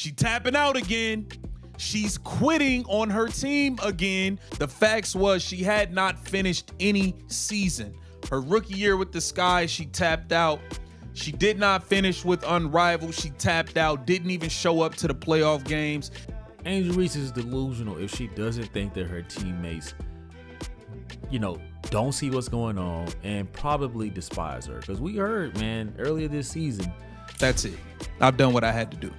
She tapping out again. She's quitting on her team again. The facts was she had not finished any season. Her rookie year with the Sky, she tapped out. She did not finish with Unrivaled. She tapped out, didn't even show up to the playoff games. Angel Reese is delusional if she doesn't think that her teammates, don't see what's going on and probably despise her. Because we heard, man, earlier this season. That's it. I've done what I had to do.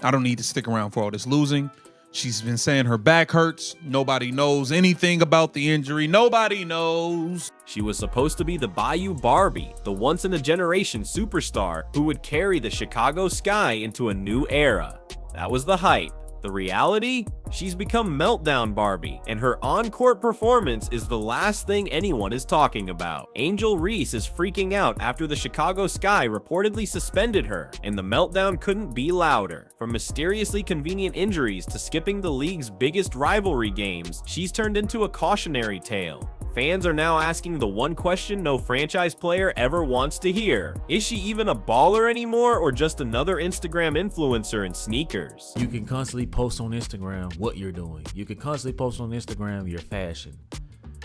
I don't need to stick around for all this losing. She's been saying her back hurts. Nobody knows anything about the injury. Nobody knows. She was supposed to be the Bayou Barbie, the once-in-a-generation superstar who would carry the Chicago Sky into a new era. That was the hype. The reality? She's become Meltdown Barbie, and her on-court performance is the last thing anyone is talking about. Angel Reese is freaking out after the Chicago Sky reportedly suspended her, and the meltdown couldn't be louder. From mysteriously convenient injuries to skipping the league's biggest rivalry games, she's turned into a cautionary tale. Fans are now asking the one question no franchise player ever wants to hear. Is she even a baller anymore, or just another Instagram influencer in sneakers? You can constantly post on Instagram what you're doing. You can constantly post on Instagram your fashion.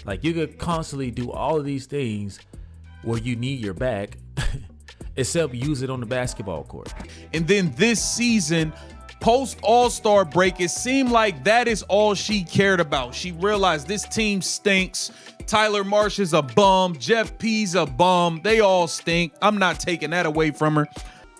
Like, you could constantly do all of these things where you need your back, except use it on the basketball court. And then this season, post All-Star break, it seemed like that is all she cared about. She realized this team stinks. Tyler Marsh is a bum. Jeff P's a bum. They all stink. I'm not taking that away from her.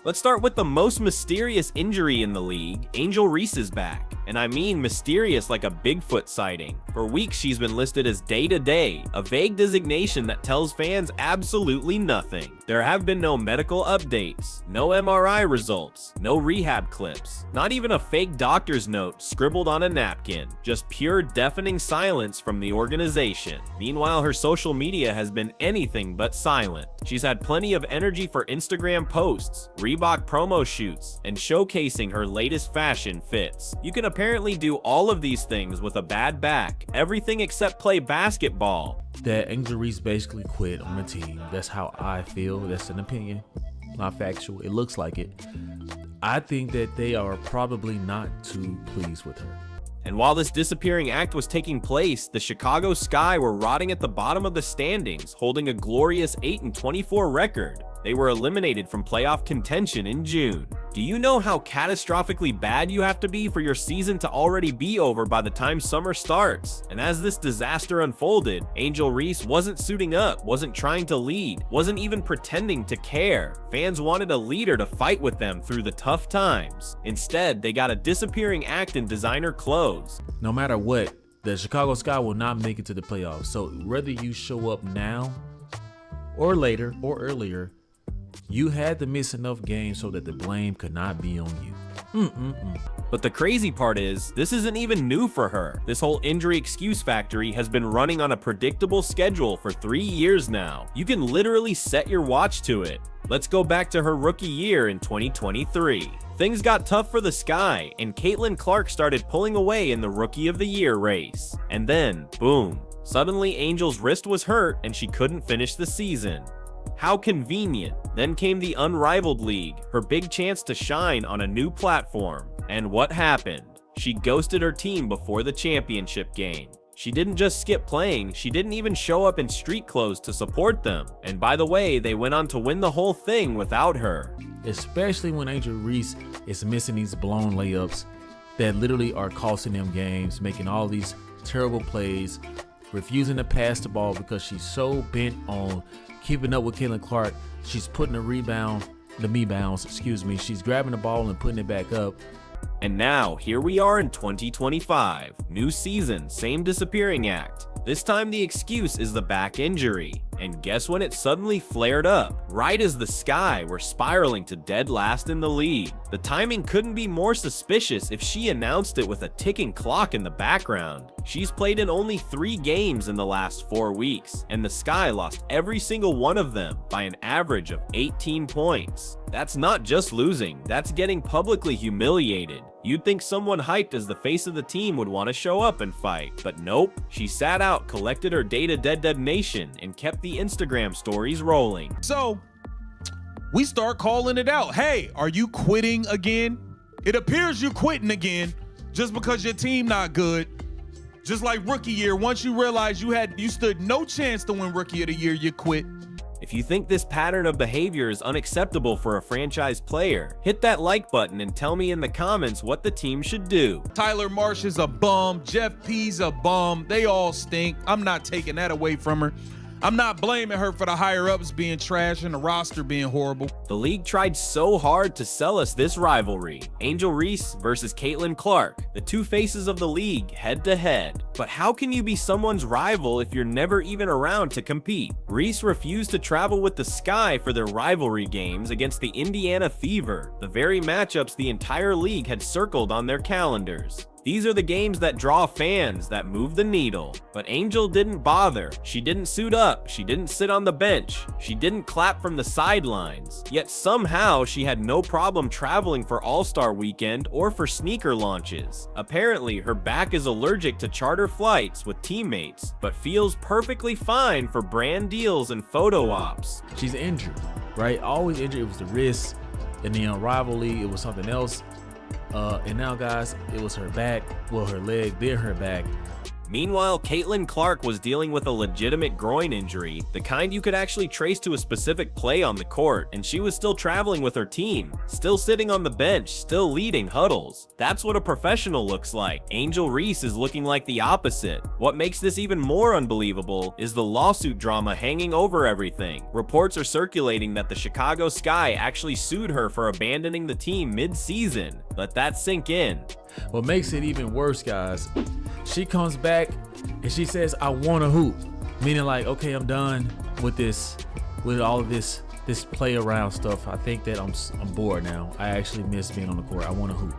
Let's start with the most mysterious injury in the league. Angel Reese is back. And I mean mysterious like a Bigfoot sighting. For weeks, she's been listed as day-to-day, a vague designation that tells fans absolutely nothing. There have been no medical updates, no MRI results, no rehab clips, not even a fake doctor's note scribbled on a napkin, just pure deafening silence from the organization. Meanwhile, her social media has been anything but silent. She's had plenty of energy for Instagram posts, Reebok promo shoots, and showcasing her latest fashion fits. You can apparently do all of these things with a bad back, everything except play basketball. That Angel Reese basically quit on the team. That's how I feel. That's an opinion, not factual. It looks like it. I think that they are probably not too pleased with her. And while this disappearing act was taking place, the Chicago Sky were rotting at the bottom of the standings, holding a glorious 8-24 record. They were eliminated from playoff contention in June. Do you know how catastrophically bad you have to be for your season to already be over by the time summer starts? And as this disaster unfolded, Angel Reese wasn't suiting up, wasn't trying to lead, wasn't even pretending to care. Fans wanted a leader to fight with them through the tough times. Instead, they got a disappearing act in designer clothes. No matter what, the Chicago Sky will not make it to the playoffs. So whether you show up now or later or earlier, you had to miss enough games so that the blame could not be on you. But the crazy part is, this isn't even new for her. This whole injury excuse factory has been running on a predictable schedule for 3 years now. You can literally set your watch to it. Let's go back to her rookie year in 2023. Things got tough for the Sky, and Caitlin Clark started pulling away in the Rookie of the Year race. And then, boom, suddenly Angel's wrist was hurt and she couldn't finish the season. How convenient. Then came the Unrivaled League, her big chance to shine on a new platform. And what happened? She ghosted her team before the championship game. She didn't just skip playing, she didn't even show up in street clothes to support them. And by the way, they went on to win the whole thing without her. Especially when Angel Reese is missing these blown layups that literally are costing them games, making all these terrible plays, refusing to pass the ball because she's so bent on keeping up with Caitlin Clark. She's putting she's grabbing the ball and putting it back up. And now, here we are in 2025. New season, same disappearing act. This time the excuse is the back injury. And guess when it suddenly flared up? Right as the Sky were spiraling to dead last in the league. The timing couldn't be more suspicious if she announced it with a ticking clock in the background. She's played in only 3 games in the last 4 weeks, and the Sky lost every single one of them by an average of 18 points. That's not just losing, that's getting publicly humiliated. You'd think someone hyped as the face of the team would want to show up and fight, but nope. She sat out, collected her data detonation, and kept the Instagram stories rolling. So we start calling it out. Hey, are you quitting again? It appears you're quitting again just because your team not good. Just like rookie year, once you realize you stood no chance to win rookie of the year, you quit. If you think this pattern of behavior is unacceptable for a franchise player, hit that like button and tell me in the comments what the team should do. Tyler Marsh is a bum. Jeff P's a bum. They all stink. I'm not taking that away from her. I'm not blaming her for the higher-ups being trash and the roster being horrible. The league tried so hard to sell us this rivalry. Angel Reese versus Caitlin Clark, the two faces of the league head-to-head. But how can you be someone's rival if you're never even around to compete? Reese refused to travel with the Sky for their rivalry games against the Indiana Fever, the very matchups the entire league had circled on their calendars. These are the games that draw fans, that move the needle. But Angel didn't bother. She didn't suit up. She didn't sit on the bench. She didn't clap from the sidelines. Yet somehow she had no problem traveling for All-Star Weekend or for sneaker launches. Apparently, her back is allergic to charter flights with teammates, but feels perfectly fine for brand deals and photo ops. She's injured, right? Always injured. It was the wrist, and then rivalry, it was something else. And now, guys, it was her back, well, her leg, then her back. Meanwhile, Caitlin Clark was dealing with a legitimate groin injury, the kind you could actually trace to a specific play on the court, and she was still traveling with her team, still sitting on the bench, still leading huddles. That's what a professional looks like. Angel Reese is looking like the opposite. What makes this even more unbelievable is the lawsuit drama hanging over everything. Reports are circulating that the Chicago Sky actually sued her for abandoning the team mid-season. Let that sink in. What makes it even worse, guys, she comes back and she says, I want to hoop. Meaning like, okay, I'm done with this, with all of this play around stuff. I think that I'm bored now. I actually miss being on the court. I want to hoop.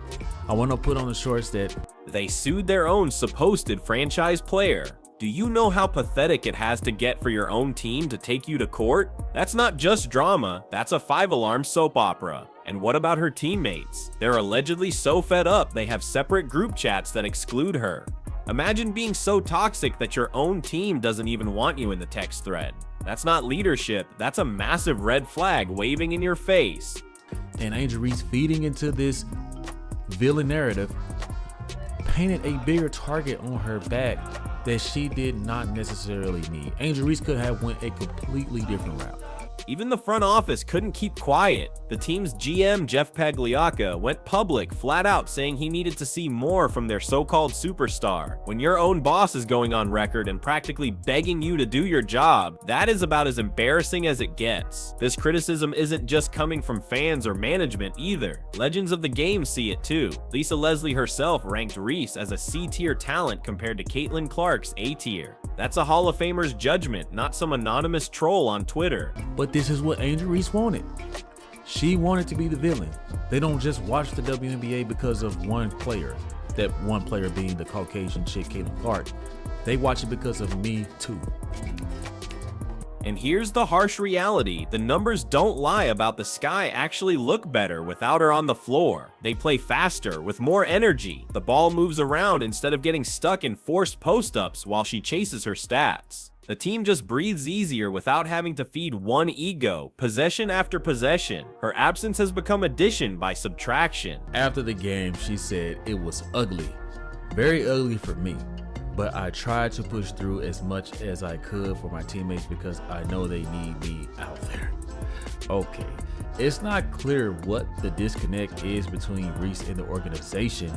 I want to put on the shorts that... They sued their own supposed franchise player. Do you know how pathetic it has to get for your own team to take you to court? That's not just drama, that's a 5-alarm soap opera. And what about her teammates? They're allegedly so fed up they have separate group chats that exclude her. Imagine being so toxic that your own team doesn't even want you in the text thread. That's not leadership, that's a massive red flag waving in your face. And Angel Reese, feeding into this villain narrative, painted a bigger target on her back that she did not necessarily need. Angel Reese could have went a completely different route. Even the front office couldn't keep quiet. The team's GM, Jeff Pagliacca, went public flat out saying he needed to see more from their so-called superstar. When your own boss is going on record and practically begging you to do your job, that is about as embarrassing as it gets. This criticism isn't just coming from fans or management either. Legends of the game see it too. Lisa Leslie herself ranked Reese as a C-tier talent compared to Caitlin Clark's A-tier. That's a Hall of Famer's judgment, not some anonymous troll on Twitter. But this is what Angel Reese wanted. She wanted to be the villain. They don't just watch the WNBA because of one player, that one player being the Caucasian chick, Caitlin Clark. They watch it because of me too. And here's the harsh reality. The numbers don't lie about the Sky actually look better without her on the floor. They play faster, with more energy. The ball moves around instead of getting stuck in forced post-ups while she chases her stats. The team just breathes easier without having to feed one ego, possession after possession. Her absence has become addition by subtraction. After the game, she said it was ugly. Very ugly for me. But I tried to push through as much as I could for my teammates because I know they need me out there. Okay, it's not clear what the disconnect is between Reese and the organization,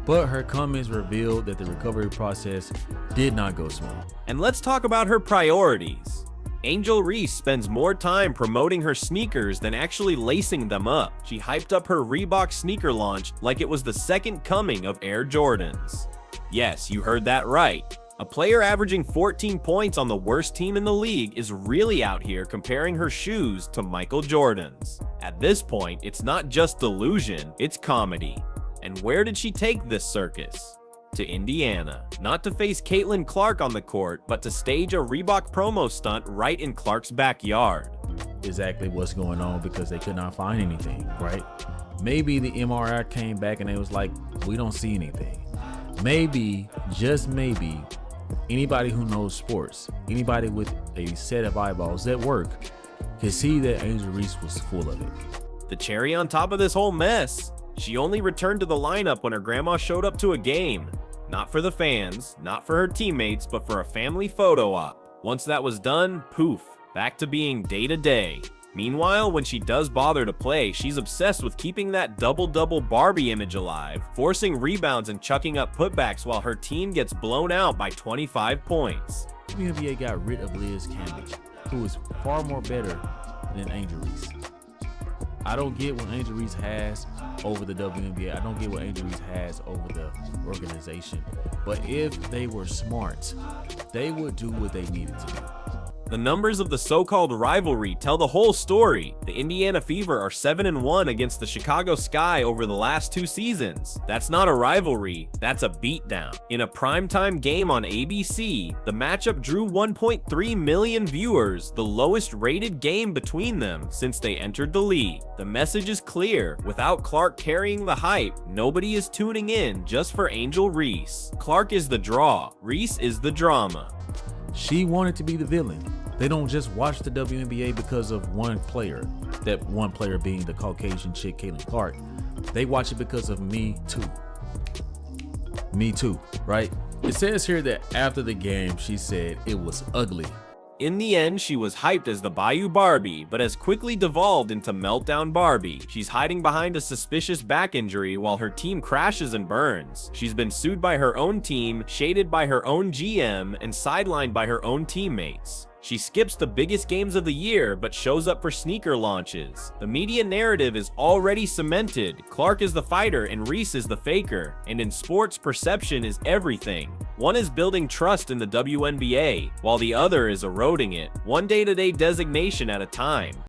but her comments revealed that the recovery process did not go smooth. And let's talk about her priorities. Angel Reese spends more time promoting her sneakers than actually lacing them up. She hyped up her Reebok sneaker launch like it was the second coming of Air Jordans. Yes, you heard that right. A player averaging 14 points on the worst team in the league is really out here comparing her shoes to Michael Jordan's. At this point, it's not just delusion, it's comedy. And where did she take this circus? To Indiana. Not to face Caitlin Clark on the court, but to stage a Reebok promo stunt right in Clark's backyard. Exactly what's going on because they could not find anything, right? Maybe the MRI came back and they was like, we don't see anything. Maybe, just maybe, anybody who knows sports, anybody with a set of eyeballs that work, can see that Angel Reese was full of it. The cherry on top of this whole mess, She only returned to the lineup when her grandma showed up to a game. Not for the fans, not for her teammates, but for a family photo op. Once that was done, poof, back to being day-to-day. Meanwhile, when she does bother to play, she's obsessed with keeping that double-double Barbie image alive, forcing rebounds and chucking up putbacks while her team gets blown out by 25 points. WNBA got rid of Liz Cambage, who is far more better than Angel Reese. I don't get what Angel Reese has over the WNBA. I don't get what Angel Reese has over the organization. But if they were smart, they would do what they needed to do. The numbers of the so-called rivalry tell the whole story. The Indiana Fever are 7-1 against the Chicago Sky over the last 2 seasons. That's not a rivalry, that's a beatdown. In a primetime game on ABC, the matchup drew 1.3 million viewers, the lowest rated game between them since they entered the league. The message is clear. Without Clark carrying the hype, nobody is tuning in just for Angel Reese. Clark is the draw, Reese is the drama. She wanted to be the villain. They don't just watch the WNBA because of one player, that one player being the Caucasian chick, Caitlin Clark. They watch it because of Me Too. Me Too, right? It says here that after the game, she said it was ugly. In the end, she was hyped as the Bayou Barbie, but has quickly devolved into Meltdown Barbie. She's hiding behind a suspicious back injury while her team crashes and burns. She's been sued by her own team, shaded by her own GM, and sidelined by her own teammates. She skips the biggest games of the year, but shows up for sneaker launches. The media narrative is already cemented. Clark is the fighter and Reese is the faker. And in sports, perception is everything. One is building trust in the WNBA, while the other is eroding it, one day-to-day designation at a time.